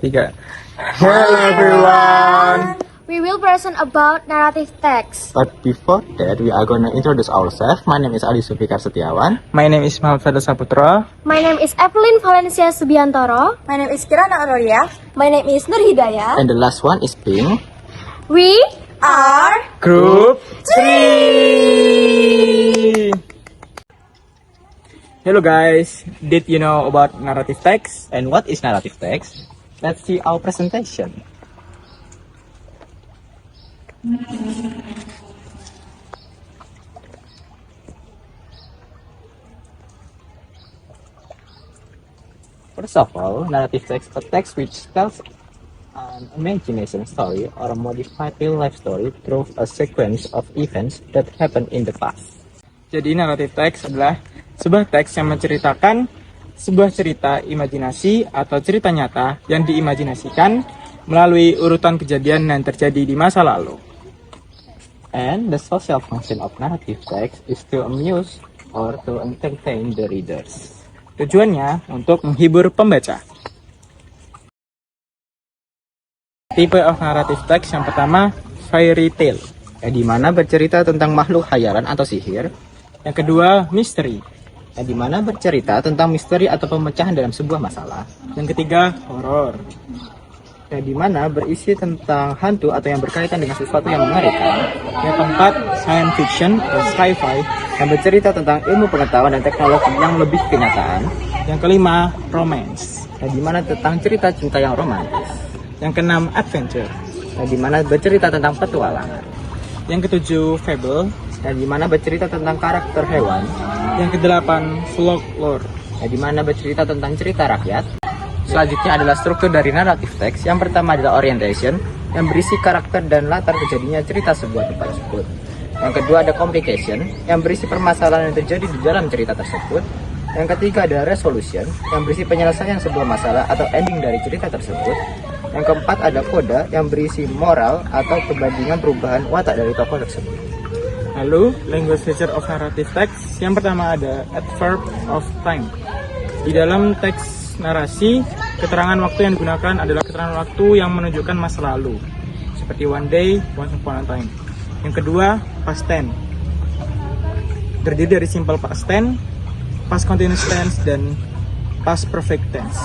Tiga. Hello everyone! We will present about narrative text. But before that, we are gonna introduce ourselves. My name is Ali Sufikar Setiawan. My name is Muhammad Fadil Saputra. My name is Evelyn Valencia Subiantoro. My name is Kirana Auroria. My name is Nur Hidayah. And the last one is Pink. We Are Group 3! Hello guys, did you know about narrative text? And what is narrative text? Let's see our presentation. First of all, narrative text is a text which tells an imagination story or a modified real life story through a sequence of events that happened in the past. Jadi narrative text adalah sebuah teks yang menceritakan sebuah cerita imajinasi atau cerita nyata yang diimajinasikan melalui urutan kejadian yang terjadi di masa lalu. And the social function of narrative text is to amuse or to entertain the readers. Tujuannya untuk menghibur pembaca. Tipe of narrative text yang pertama, fairy tale. Di mana bercerita tentang makhluk khayalan atau sihir. Yang kedua, mystery. Di mana bercerita tentang misteri atau pemecahan dalam sebuah masalah. Yang ketiga, horror. Di mana berisi tentang hantu atau yang berkaitan dengan sesuatu yang mengerikan. Yang keempat, science fiction atau sci-fi. Yang bercerita tentang ilmu pengetahuan dan teknologi yang lebih kenyataan. Yang kelima, romance. Di mana tentang cerita cinta yang romantis. Yang keenam, adventure. Di mana bercerita tentang petualangan. Yang ketujuh, fable. Di mana bercerita tentang karakter hewan. Yang kedelapan, folklore. Di mana bercerita tentang cerita rakyat. Selanjutnya adalah struktur dari narrative text. Yang pertama adalah orientation, yang berisi karakter dan latar terjadinya cerita sebuah tempat tersebut. Yang kedua ada complication, yang berisi permasalahan yang terjadi di dalam cerita tersebut. Yang ketiga adalah resolution, yang berisi penyelesaian sebuah masalah atau ending dari cerita tersebut. Yang keempat ada coda, yang berisi moral atau perbandingan perubahan watak dari tokoh tersebut. Lalu, language feature of narrative text. Yang pertama ada adverb of time. Di dalam teks narasi, keterangan waktu yang digunakan adalah keterangan waktu yang menunjukkan masa lalu, seperti one day, once upon a time. Yang kedua, past tense. Terdiri dari simple past tense, past continuous tense, dan past perfect tense.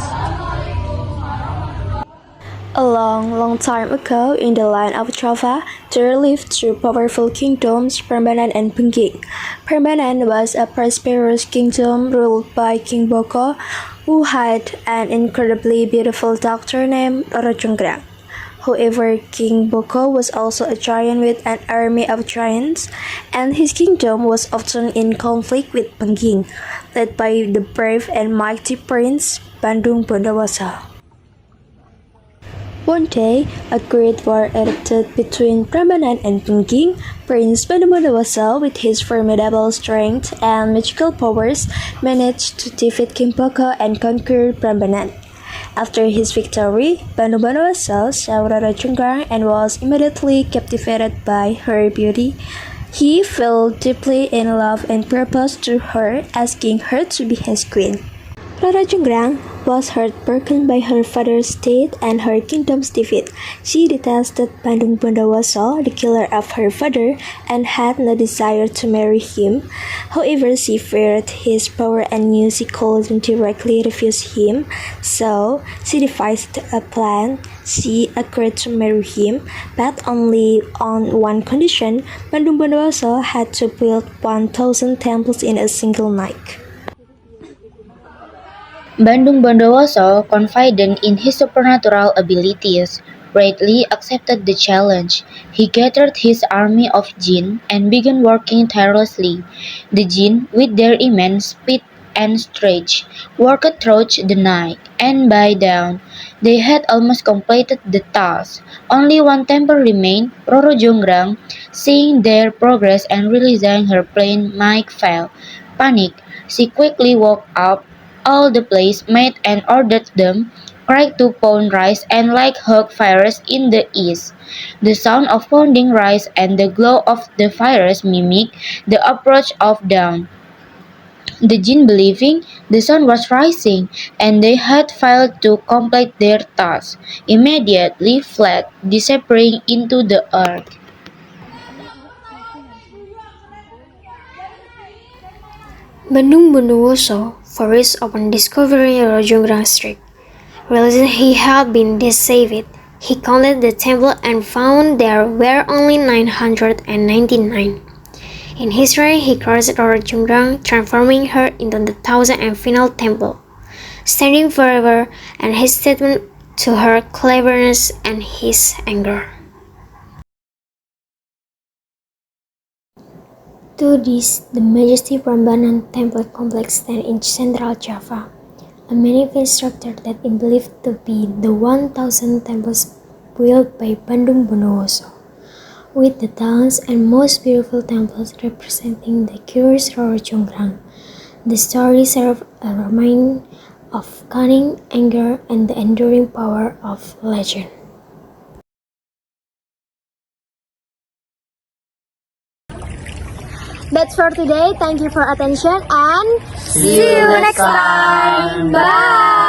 A long time ago in the land of Java, there lived two powerful kingdoms, Prambanan and Bengging. Prambanan was a prosperous kingdom ruled by King Boko, who had an incredibly beautiful daughter named Roro Jonggrang. However, King Boko was also a giant with an army of giants, and his kingdom was often in conflict with Bengging, led by the brave and mighty prince Bandung Bondowoso. One day, a great war erupted between Prambanan and Bengging. Prince Bandung Bondowoso, with his formidable strength and magical powers, managed to defeat King Boko and conquer Prambanan. After his victory, Bandung Bondowoso saw Roro Jonggrang and was immediately captivated by her beauty. He fell deeply in love and proposed to her, asking her to be his queen. Roro Jonggrang was heartbroken by her father's death and her kingdom's defeat. She detested Bandung Bondowoso, the killer of her father, and had no desire to marry him. However, she feared his power and knew she couldn't directly refuse him, so she devised a plan. She agreed to marry him, but only on one condition: Bandung Bondowoso had to build 1,000 temples in a single night. Bandung Bondowoso, confident in his supernatural abilities, readily accepted the challenge. He gathered his army of jinn and began working tirelessly. The jinn, with their immense speed and strength, worked through the night, and by dawn, they had almost completed the task. Only one temple remained. Roro Jonggrang, seeing their progress and realizing her plan might fail, panicked. She quickly woke up all the placemates and ordered them cried to pound rice and light hug fires in the east. The sound of pounding rice and the glow of the fires mimicked the approach of dawn. The jinn believing the sun was rising and they had failed to complete their task, immediately fled, disappearing into the earth. Bandung Bondowoso, first upon discovering Rajungrang Street, realizing he had been deceived. He counted the temple and found there were only 999. In his reign, he crossed Rajungrang, transforming her into the thousand and final temple, standing forever, and his statement to her cleverness and his anger. To this, the Majesty Prambanan Temple Complex stands in central Java, a magnificent structure that is believed to be the 1,000 temples built by Bandung Bondowoso, with the tallest and most beautiful temples representing the curious Roro Jonggrang. The story serves a reminder of cunning, anger, and the enduring power of legend. That's for today. Thank you for attention and See you next time. Bye.